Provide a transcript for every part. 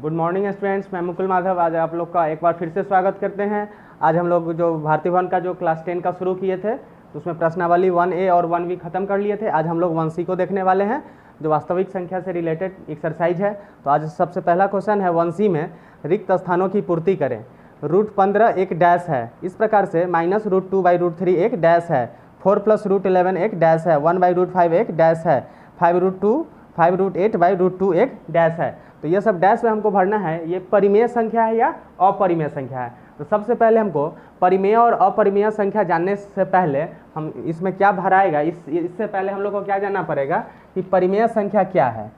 Good morning students, मैं मुकुल माधव आज आप लोग का एक बार फिर से स्वागत करते हैं। आज हम लोग जो भारतीय भवन का जो क्लास 10 का शुरू किए थे तो उसमें प्रश्नावली 1A और 1B खत्म कर लिए थे। आज हम लोग 1C को देखने वाले हैं जो वास्तविक संख्या से रिलेटेड एक्सरसाइज है। तो आज सबसे पहला क्वेश्चन है 1C में, रिक्त स्थानों की पूर्ति करें। √15 एक डैश है, इस प्रकार से -√2/√3 एक डैश है, 4 + √11 एक डैश है, 1/√5 एक डैश है, 5√8/√2 एक डैश है। तो ये सब डैश में हमको भरना है, ये परिमेय संख्या है या अपरिमेय संख्या है। तो सबसे पहले हमको परिमेय और अपरिमेय संख्या जानने से पहले हम इसमें क्या भराएगा, इससे पहले हम लोग को क्या जानना पड़ेगा कि परिमेय संख्या क्या है,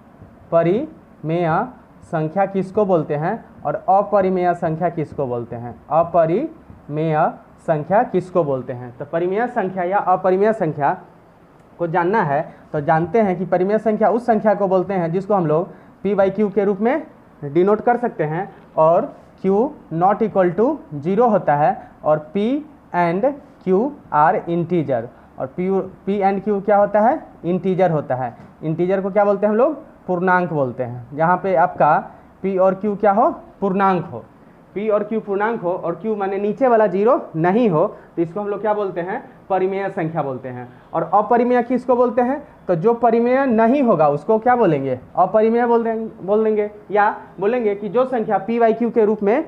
परिमेय संख्या किसको बोलते हैं और अपरिमेय संख्या किसको बोलते हैं। अपरिमेय संख्या किसको बोलते हैं, तो परिमेय संख्या या अपरिमेय संख्या को जानना है तो जानते हैं कि परिमेय संख्या उस संख्या को बोलते हैं जिसको हम लोग p/q के रूप में डिनोट कर सकते हैं और q ≠ 0 होता है और p and q are integer और p एंड q क्या होता है, इंटीजर होता है। इंटीजर को क्या बोलते हैं हम लोग, पूर्णांक बोलते हैं। जहाँ पे आपका p और q क्या हो, पूर्णांक हो, p और q पूर्णांक हो और q माने नीचे वाला 0 नहीं हो तो इसको हम लोग क्या बोलते हैं, परिमेय संख्या बोलते हैं। और अपरिमेय किसको बोलते हैं, तो जो परिमेय नहीं होगा उसको क्या बोलेंगे, अपरिमेय बोल देंगे या बोलेंगे कि जो संख्या p/q के रूप में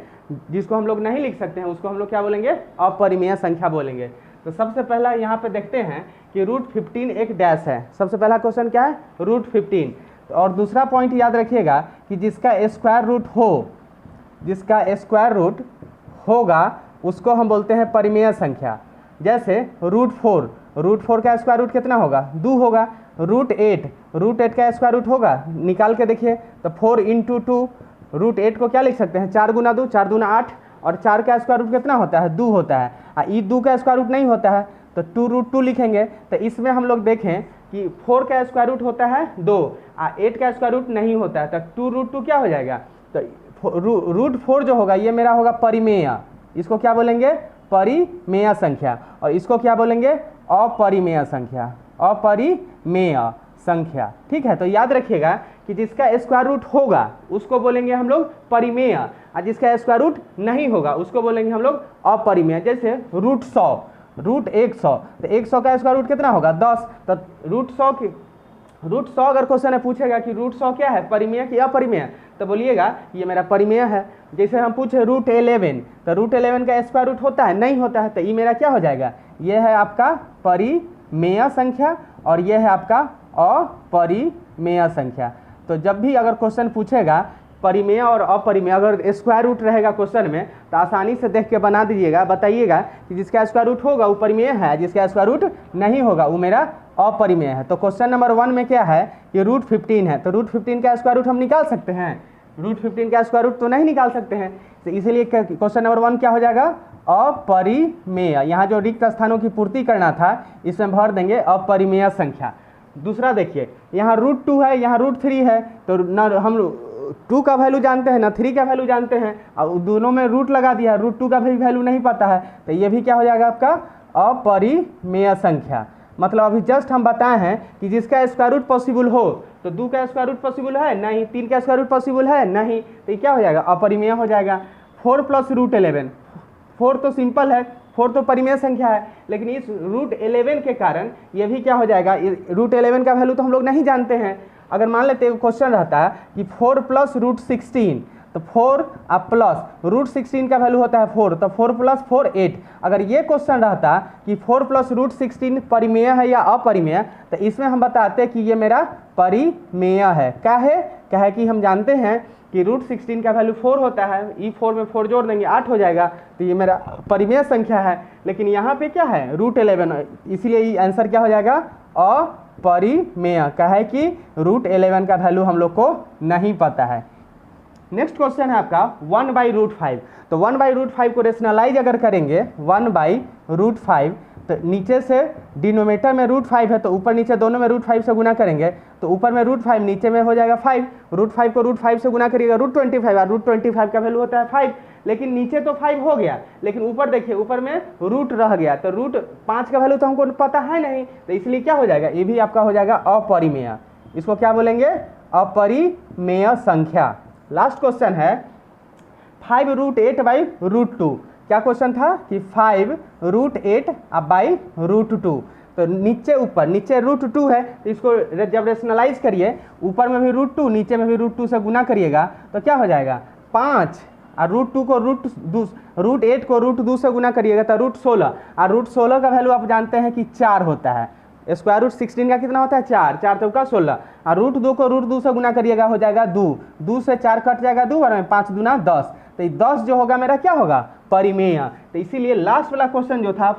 जिसको हम लोग नहीं लिख सकते हैं उसको हम लोग क्या बोलेंगे, अपरिमेय संख्या बोलेंगे। तो सबसे पहला यहाँ पे देखते हैं कि √15 एक डैश है। सबसे पहला क्वेश्चन क्या है, √15। और दूसरा पॉइंट याद रखिएगा कि जिसका स्क्वायर रूट हो, जिसका स्क्वायर रूट होगा उसको हम बोलते हैं परिमेय संख्या। जैसे √4 का स्क्वायर रूट कितना होगा, 2 होगा। √8 का स्क्वायर रूट होगा, निकाल के देखिए तो 4 × 2, √8 को क्या लिख सकते हैं, 4 × 2, 4 दूना 8 और 4 का स्क्वायर रूट कितना होता है, 2 होता है। ये 2 का स्क्वायर रूट नहीं होता है तो 2√2 लिखेंगे। तो इसमें हम लोग देखें कि 4 का स्क्वायर रूट होता है 2, 8 का स्क्वायर रूट नहीं होता है तो 2√2 क्या हो जाएगा, तो √4 जो होगा ये मेरा होगा परिमेय। इसको क्या बोलेंगे, परिमेय संख्या। और इसको क्या बोलेंगे, अपरिमेय संख्या, अपरिमेय संख्या। ठीक है, तो याद रखिएगा कि जिसका स्क्वायर रूट होगा उसको बोलेंगे हम लोग परिमेय और जिसका स्क्वायर रूट नहीं होगा उसको बोलेंगे हम लोग अपरिमेय। जैसे √100, √100 तो 100 का स्क्वायर रूट कितना होगा, 10। तो √100 अगर क्वेश्चन है पूछेगा कि √100 क्या है, परिमेय कि अपरिमेय, तो बोलिएगा ये मेरा परिमेय है। जैसे हम पूछे √11 तो √11 का स्क्वायर रूट होता है, नहीं होता है, तो ये मेरा क्या हो जाएगा, ये है आपका परिमेय संख्या और ये है आपका अपरिमेय संख्या। तो जब भी अगर क्वेश्चन पूछेगा परिमेय और अपरिमेय, अगर स्क्वायर रूट रहेगा क्वेश्चन में तो आसानी से देख के बना दीजिएगा, बताइएगा कि जिसका स्क्वायर रूट होगा वो परिमेय है, जिसका स्क्वायर रूट नहीं होगा वो मेरा अपरिमेय है। तो क्वेश्चन नंबर 1 में क्या है कि √15 है, तो √15 का स्क्वायर रूट हम निकाल सकते हैं, √15 का स्क्वायर रूट तो नहीं निकाल सकते हैं। तो इसीलिए क्वेश्चन नंबर 1 क्या हो जाएगा, अपरिमेय। यहाँ जो रिक्त स्थानों की पूर्ति करना था इसमें भर देंगे अपरिमेय संख्या। दूसरा देखिए, यहाँ √2 है, यहाँ √3 है, तो न हम 2 का वैल्यू जानते हैं ना 3 का वैल्यू जानते हैं, और दोनों में रूट लगा दिया, √2 का भी वैल्यू नहीं पता है, तो ये भी क्या हो जाएगा आपका अपरिमेय संख्या। मतलब अभी जस्ट हम बताए हैं कि जिसका स्क्वायर रूट पॉसिबल हो, तो 2 का स्क्वायर रूट पॉसिबल है नहीं, 3 का स्क्वायर रूट पॉसिबल है नहीं, तो ये क्या हो जाएगा, अपरिमेय हो जाएगा। 4 + √11, 4 तो सिंपल है, 4 तो परिमेय संख्या है, लेकिन इस √11 के कारण ये भी क्या हो जाएगा, √11 का वैल्यू तो हम लोग नहीं जानते हैं। अगर मान लेते हैं क्वेश्चन रहता है कि 4 + √16, तो 4 प्लस √16 का वैल्यू होता है 4, तो 4 + 4 8। अगर ये क्वेश्चन रहता कि 4 + √16 परिमेय है या अपरिमेय, तो इसमें हम बताते कि ये मेरा परिमेय है। क्या है कि हम जानते हैं कि √16 का वैल्यू 4 होता है, ई 4 में 4 जोड़ देंगे 8 हो जाएगा, तो ये मेरा परिमेय संख्या है। लेकिन यहाँ पे क्या है, √11, इसीलिए ये आंसर क्या हो जाएगा, अपरिमेय। क्या है कि √11 का वैल्यू हम लोग को नहीं पता है। नेक्स्ट क्वेश्चन है आपका 1/√5। तो 1/√5 को रेशनलाइज अगर करेंगे 1/√5, तो नीचे से डिनोमीटर में √5 है तो ऊपर नीचे दोनों में √5 से गुना करेंगे, तो ऊपर में √5 नीचे में हो जाएगा 5। √5 को √5 से गुना करिएगा √25, और √25 का वैल्यू होता है 5। लेकिन नीचे तो 5 हो गया, लेकिन ऊपर देखिए ऊपर में रूट रह गया, तो √5 का वैल्यू तो हमको पता है नहीं, तो इसलिए क्या हो जाएगा, ये भी आपका हो जाएगा अपरिमेय। इसको क्या बोलेंगे, अपरिमेय संख्या। लास्ट क्वेश्चन है 5√8/√2। क्या क्वेश्चन था कि 5√8/√2। तो नीचे ऊपर, नीचे √2 है तो इसको जब रेशनलाइज करिए, ऊपर में भी √2 नीचे में भी √2 से गुना करिएगा तो क्या हो जाएगा 5, और √2 को √8 को √2 से गुना करिएगा तो √16, और √16 का वैल्यू आप जानते हैं कि 4 होता है। स्क्वायर रूट 16 का कितना होता है 4, 4 चौका 16, और √2 को √2 से गुना करिएगा हो जाएगा 2, 2 से 4 कट जाएगा 2 और 5 दूना 10, तो ये 10 जो होगा मेरा क्या होगा परिमेय। तो इसीलिए लास्ट वाला क्वेश्चन जो था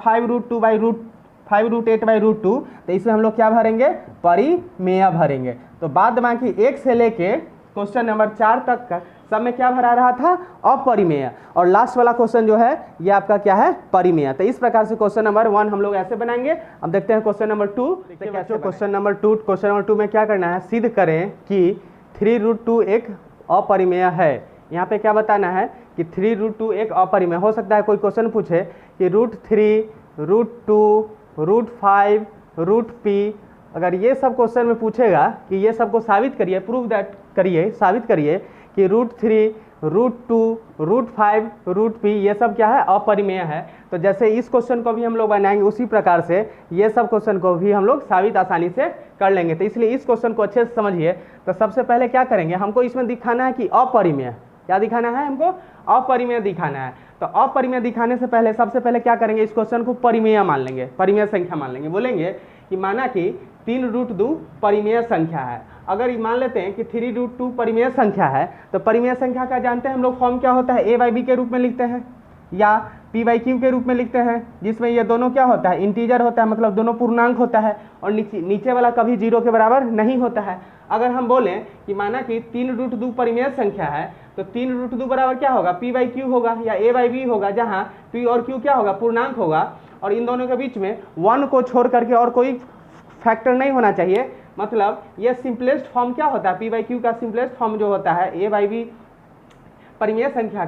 5√8/√2, तो इसमें हम लोग क्या भरेंगे परिमेय भरेंगे। तो बाद बाकी 1 से लेके क्वेश्चन नंबर 4 तक का सब में क्या भरा रहा था अपरिमेय, और लास्ट वाला क्वेश्चन जो है ये आपका क्या है परिमेय। तो इस प्रकार से क्वेश्चन नंबर 1 हम लोग ऐसे बनाएंगे। अब देखते हैं क्वेश्चन नंबर 2। क्वेश्चन नंबर 2 में क्या करना है, सिद्ध करें कि 3√2 एक अपरिमेय है। यहाँ पे क्या बताना है कि 3√2 एक अपरिमेय। हो सकता है कोई क्वेश्चन पूछे कि √3, √2, √5, √p, अगर ये सब क्वेश्चन में पूछेगा कि ये सबको साबित करिए, प्रूव दैट करिए, साबित करिए कि √3, √2, √5, √p ये सब क्या है अपरिमेय है। तो जैसे इस क्वेश्चन को भी हम लोग बनाएंगे उसी प्रकार से ये सब क्वेश्चन को भी हम लोग साबित आसानी से कर लेंगे। तो इसलिए इस क्वेश्चन को अच्छे से समझिए। तो सबसे पहले क्या करेंगे, हमको इसमें दिखाना है कि अपरिमेय, क्या दिखाना है हमको अपरिमेय दिखाना है। तो अपरिमेय दिखाने से पहले सबसे पहले क्या करेंगे, इस क्वेश्चन को परिमेय मान लेंगे, परिमेय संख्या मान लेंगे। बोलेंगे कि माना कि 3√2 परिमेय संख्या है। अगर ये मान लेते हैं कि 3√2 परिमेय संख्या है तो परिमेय संख्या का जानते हैं हम लोग फॉर्म क्या होता है, a/b के रूप में लिखते हैं या p/q के रूप में लिखते हैं, जिसमें ये दोनों क्या होता है इंटीजर होता है, मतलब दोनों पूर्णांक होता है, और नीचे वाला कभी 0 के बराबर नहीं होता है। अगर हम बोलें कि माना कि 3√2 परिमेय संख्या है तो 3√2 बराबर क्या होगा p/q होगा या a/b होगा, जहाँ p और q क्या होगा पूर्णांक होगा, और इन दोनों के बीच में 1 को छोड़ करके और कोई फैक्टर नहीं होना चाहिए। मतलब ये सिंपलेस्ट फॉर्म क्या होता है, p/q का सिंपलेस्ट फॉर्म जो होता है a/b, परिमेय संख्या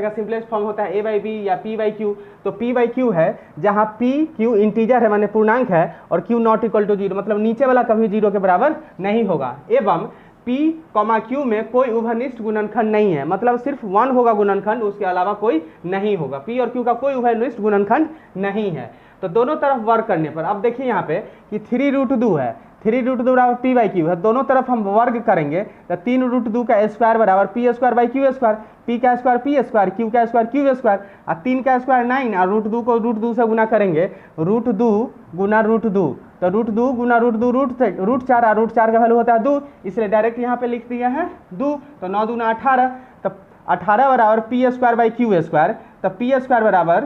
का सिंपलेस्ट फॉर्म होता है a/b या p/q। तो p/q है जहाँ p q इंटीजर है माने पूर्णांक है, और q नॉट इक्वल टू 0, मतलब नीचे वाला कभी 0 के बराबर नहीं होगा, एवं p, q में कोई उभयनिष्ठ गुणनखंड नहीं है, मतलब सिर्फ 1 होगा गुणनखंड, उसके अलावा कोई नहीं होगा। p और q का कोई उभयनिष्ठ गुणनखंड नहीं है। तो दोनों तरफ वर्ग करने पर अब देखिए यहाँ पे कि 3√2 है, 3√2 बराबर p/q है, दोनों तरफ हम वर्ग करेंगे तो 3√2 का स्क्वायर बराबर p²/q², p का स्क्वायर p², q का स्क्वायर q², और 3 का स्क्वायर 9, और √2 को √2 से गुना करेंगे, √2 गुना √2, तो √2 गुना √2 √4, और √4 का वैल्यू होता है 2, इसलिए डायरेक्ट यहाँ पे लिख दिया है 2, तो 9 दूना 18, तो 18 बराबर p²/q², तो p² बराबर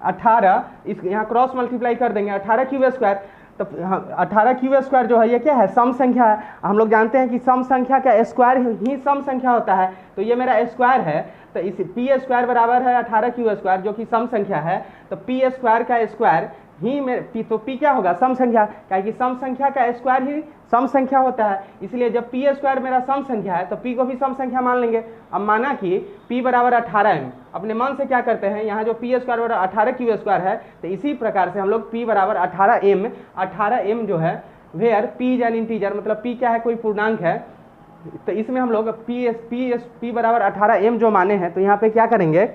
18, इस यहाँ क्रॉस मल्टीप्लाई कर देंगे 18q², तो 18q² जो है ये क्या है सम संख्या है। हम लोग जानते हैं कि सम संख्या का स्क्वायर ही सम संख्या होता है, तो ये मेरा स्क्वायर है, तो इस p² बराबर है 18q² जो कि सम संख्या है, तो p² का स्क्वायर ही मेरे तो p क्या होगा सम संख्या, क्योंकि सम संख्या का स्क्वायर ही सम संख्या होता है, इसलिए जब p² मेरा सम संख्या है तो p को भी सम संख्या मान लेंगे। अब माना कि p बराबर 18m, अपने मन से क्या करते हैं, यहाँ जो p² बराबर 18q² है, तो इसी प्रकार से हम लोग p बराबर 18m जो है where p is an integer, मतलब p क्या है कोई पूर्णांक है, तो इसमें हम लोग p बराबर 18m जो माने हैं, तो यहाँ पे क्या करेंगे,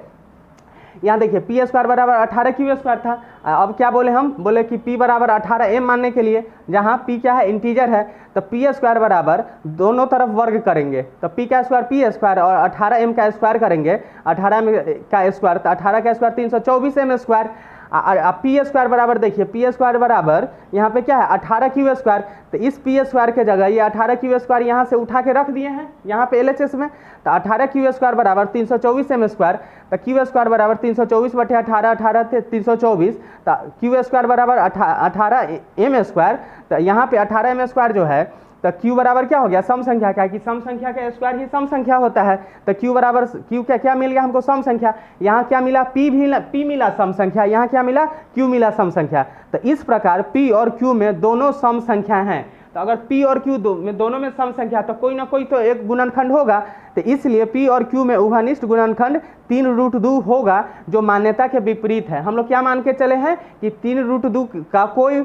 यहाँ देखिए p² बराबर 18q² था। अब क्या बोले, हम बोले कि p बराबर 18m मानने के लिए, जहाँ p क्या है इंटीजर है, तो p² बराबर दोनों तरफ वर्ग करेंगे, तो p का स्क्वायर p² और 18m का स्क्वायर करेंगे, 18m का स्क्वायर, तो 18 का स्क्वायर 324m², p² बराबर देखिए p² बराबर यहाँ पे क्या है 18q², तो इस p² के जगह ये 18q² यहाँ से उठा के रख दिए हैं यहाँ पे LHS में, तो 18q² बराबर 324m², तो q² बराबर 324/18, 18 324, तो q² बराबर 18m², तो यहाँ पे 18m² जो है, तो q बराबर क्या हो गया सम संख्या का, कि सम संख्या का स्क्वायर ही सम संख्या होता है, तो q बराबर q क्या मिल गया हमको सम संख्या, यहाँ क्या मिला p मिला सम संख्या, यहाँ क्या मिला q मिला सम संख्या। तो इस प्रकार p और q में दोनों सम संख्या हैं। तो तो अगर p और q दोनों में सम संख्या तो कोई ना कोई तो एक गुणनखंड होगा, तो इसलिए p और q में उभयनिष्ठ गुणनखंड 3√2 होगा, जो मान्यता के विपरीत है। हम लोग क्या मान के चले हैं कि 3√2 का कोई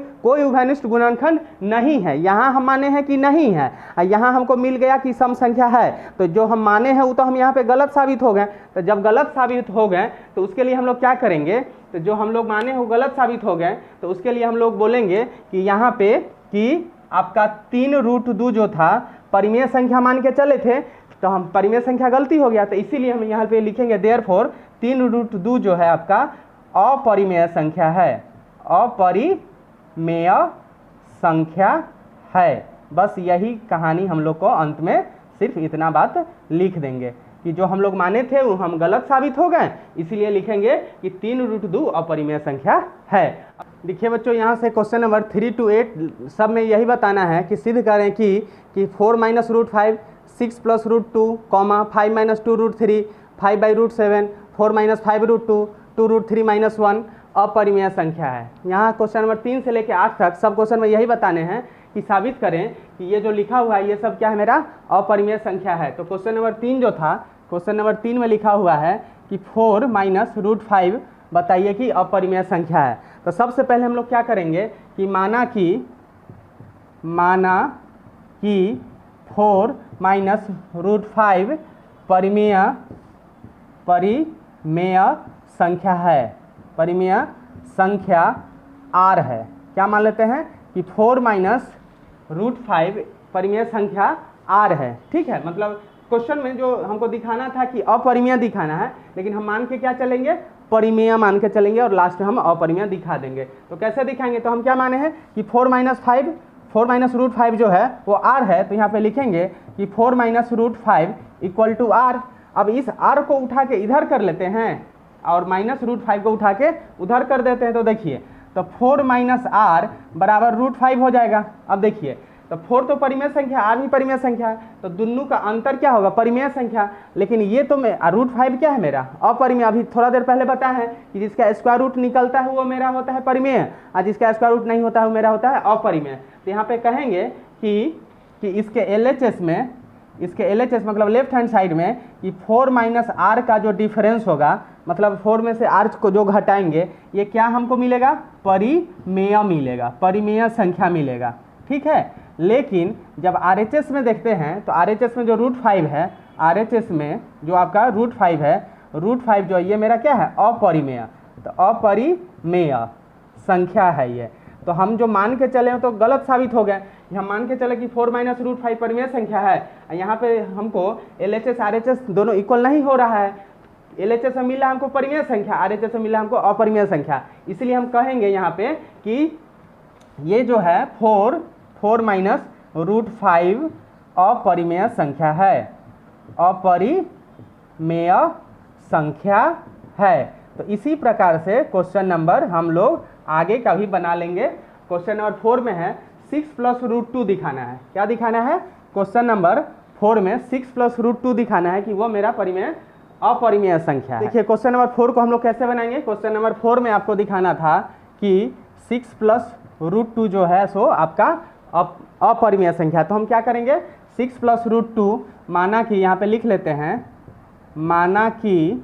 उभयनिष्ठ गुणनखंड नहीं है। यहाँ हम माने हैं कि नहीं है, और यहाँ हमको मिल गया कि सम संख्या है, तो जो हम माने हैं वो तो हम यहाँ पे गलत साबित हो गए। तो जब गलत साबित हो गए तो उसके लिए हम लोग क्या करेंगे, तो जो हम लोग माने वो गलत साबित हो गए, तो उसके लिए हम लोग बोलेंगे कि यहाँ पे कि आपका 3√2 जो था परिमेय संख्या मान के चले थे, तो हम परिमेय संख्या गलती हो गया, तो इसीलिए हम यहाँ पे लिखेंगे देयरफॉर 3√2 जो है आपका अपरिमेय संख्या है, अपरिमेय संख्या है। बस यही कहानी हम लोग को अंत में सिर्फ इतना बात लिख देंगे कि जो हम लोग माने थे वो हम गलत साबित हो गए, इसीलिए लिखेंगे कि 3√2 अपरिमेय संख्या है। देखिए बच्चों, यहाँ से क्वेश्चन नंबर 3 to 8 सब में यही बताना है कि सिद्ध करें कि 4 - √5, 6 + √2, 5 - 2√3, 5/√7, 4 - 5√2, 2√3 - 1 अपरिमेय संख्या है। यहाँ क्वेश्चन नंबर 3 से लेकर 8 तक सब क्वेश्चन में यही बताने हैं कि साबित करें कि ये जो लिखा हुआ है ये सब क्या है, मेरा अपरिमेय संख्या है। तो क्वेश्चन नंबर 3 जो था, क्वेश्चन नंबर 3 में लिखा हुआ है कि 4 - √5 बताइए कि अपरिमेय संख्या है। तो सबसे पहले हम लोग क्या करेंगे कि माना कि 4 - √5 परिमेय संख्या है, परिमेय संख्या R है। क्या मान लेते हैं कि 4 - √5 परिमेय संख्या R है। ठीक है, मतलब क्वेश्चन में जो हमको दिखाना था कि अपरिमेय दिखाना है, लेकिन हम मान के क्या चलेंगे, परिमेय मान के चलेंगे, और लास्ट में हम अपरिमेय दिखा देंगे। तो कैसे दिखाएंगे, तो हम क्या माने हैं कि 4 - √5 जो है वो R है, तो यहाँ पे लिखेंगे कि 4 - √5 = R। अब इस R को उठा के इधर कर लेते हैं और -√5 को उठा के उधर कर देते हैं, तो देखिए तो 4 - R बराबर √5 हो जाएगा। अब देखिए तो 4 तो परिमेय संख्या, R भी परिमेय संख्या है, तो दोनों का अंतर क्या होगा, परिमेय संख्या। लेकिन ये तो √5 क्या है, मेरा अपरिमेय। अभी थोड़ा देर पहले बताया है कि जिसका स्क्वायर रूट निकलता है वो मेरा होता है परिमेय, और जिसका स्क्वायर रूट नहीं होता है वो मेरा होता है अपरिमेय। तो यहाँ पे कहेंगे कि इसके LHS में, इसके LHS मतलब लेफ्ट हैंड साइड में, कि 4 - R का जो डिफरेंस होगा, मतलब 4 में से R को जो घटाएंगे, ये क्या हमको मिलेगा, परिमेय मिलेगा, परिमेय संख्या मिलेगा। ठीक है, लेकिन जब RHS में देखते हैं तो RHS में जो √5 है, RHS में जो आपका √5 है, √5 जो ये मेरा क्या है, अपरिमेय। तो अपरिमेय संख्या है ये। तो हम जो मान के चले तो गलत साबित हो गए। हम मान के चले कि 4 - √5 परिमेय संख्या है, यहाँ पे हमको LHS RHS दोनों इक्वल नहीं हो रहा है। LHS में मिला हमको परिमेय संख्या, RHS में मिला हमको अपरिमेय संख्या, इसलिए हम कहेंगे यहाँ पे कि ये जो है 4 - √5 अपरिमेय संख्या है, अपरिमेय संख्या है। तो इसी प्रकार से क्वेश्चन नंबर हम लोग आगे का भी बना लेंगे। क्वेश्चन नंबर 4 में है 6 + √2 दिखाना है। क्या दिखाना है, क्वेश्चन नंबर 4 में 6 + √2 दिखाना है कि वो मेरा परिमेय अपरिमेय संख्या है। देखिए क्वेश्चन नंबर 4 को हम लोग कैसे बनाएंगे, क्वेश्चन नंबर 4 में आपको दिखाना था कि 6 + √2 जो है सो आपका अपरिमेय संख्या। तो हम क्या करेंगे, 6 + √2 माना कि यहाँ पे लिख लेते हैं, माना कि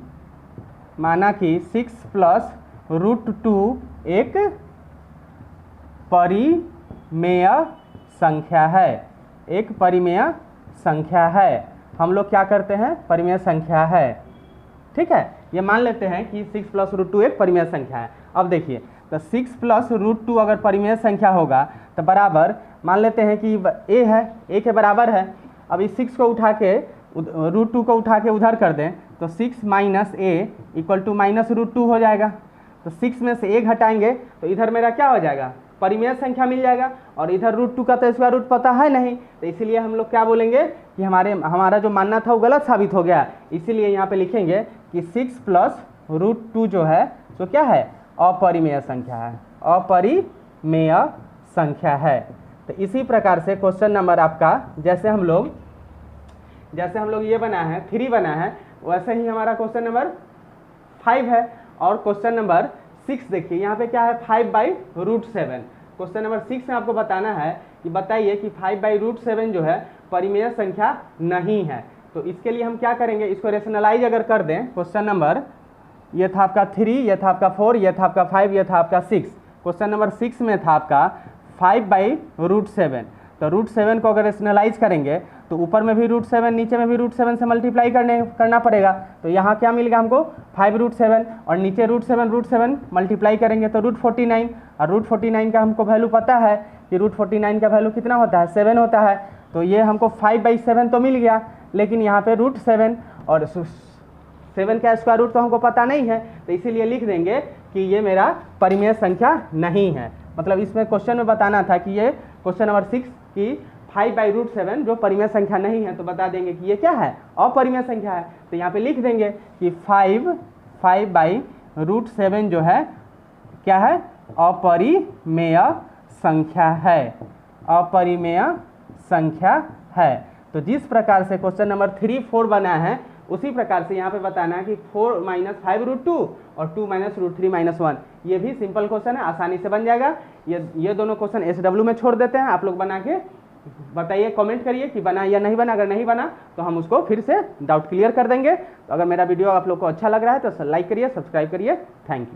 6 + √2 एक परिमेय संख्या है, एक परिमेय संख्या है। हम लोग क्या करते हैं, परिमेय संख्या है। ठीक है, ये मान लेते हैं कि 6 + √2 एक परिमेय संख्या है। अब देखिए तो 6 + √2 अगर परिमेय संख्या होगा तो बराबर मान लेते हैं कि a है, a के बराबर है। अब इस 6 को उठा के √2 को उठा के उधर कर दें तो 6 - a = -√2 हो जाएगा। तो 6 में से a घटाएंगे तो इधर मेरा क्या हो जाएगा, परिमेय संख्या मिल जाएगा, और इधर √2 का तो स्क्वायर रूट पता है नहीं, तो इसीलिए हम लोग क्या बोलेंगे कि हमारा जो मानना था वो गलत साबित हो गया। इसीलिए यहाँ पे लिखेंगे कि 6 + √2 जो है तो क्या है, अपरिमेय संख्या है, अपरिमेय संख्या है। तो इसी प्रकार से क्वेश्चन नंबर आपका जैसे हम लोग ये बना है 3 बना है, वैसे ही हमारा क्वेश्चन नंबर 5 है। और क्वेश्चन नंबर 6 देखिए यहाँ पे क्या है, 5/√7। क्वेश्चन नंबर 6 में आपको बताना है कि बताइए कि 5/√7 जो है परिमेय संख्या नहीं है। तो इसके लिए हम क्या करेंगे, इसको रेशनलाइज अगर कर दें, क्वेश्चन नंबर ये था आपका 3, ये था आपका 4, ये था आपका 5, ये था आपका 6। क्वेश्चन नंबर 6 में था आपका 5/√7। तो √7 को अगर रेशनलाइज करेंगे तो ऊपर में भी √7, नीचे में भी √7 से मल्टीप्लाई करना पड़ेगा। तो यहाँ क्या मिलेगा हमको 5√7 और नीचे √7 मल्टीप्लाई करेंगे तो √49, और √49 का हमको वैल्यू पता है कि √49 का वैल्यू कितना होता है, 7 होता है। तो ये हमको 5/7 तो मिल गया, लेकिन यहाँ पे √7 और 7 का स्क्वायर रूट तो हमको पता नहीं है, तो इसीलिए लिख देंगे कि ये मेरा परिमेय संख्या नहीं है। मतलब इसमें क्वेश्चन में बताना था कि ये क्वेश्चन नंबर 6 की 5/√7 जो परिमेय संख्या नहीं है, तो बता देंगे कि ये क्या है, अपरिमेय संख्या है। तो यहाँ पे लिख देंगे कि 5/√7 जो है क्या है, अपरिमेय संख्या है, अपरिमेय संख्या है। तो जिस प्रकार से क्वेश्चन नंबर 3, 4 बना है, उसी प्रकार से यहाँ पे बताना है कि 4 - 5√2 और 2 - √3 - 1। ये भी सिंपल क्वेश्चन है, आसानी से बन जाएगा। ये दोनों क्वेश्चन SW में छोड़ देते हैं, आप लोग बना के बताइए, कमेंट करिए कि बना या नहीं बना। अगर नहीं बना तो हम उसको फिर से डाउट क्लियर कर देंगे। तो अगर मेरा वीडियो आप लोग को अच्छा लग रहा है तो लाइक करिए, सब्सक्राइब करिए। Thank you.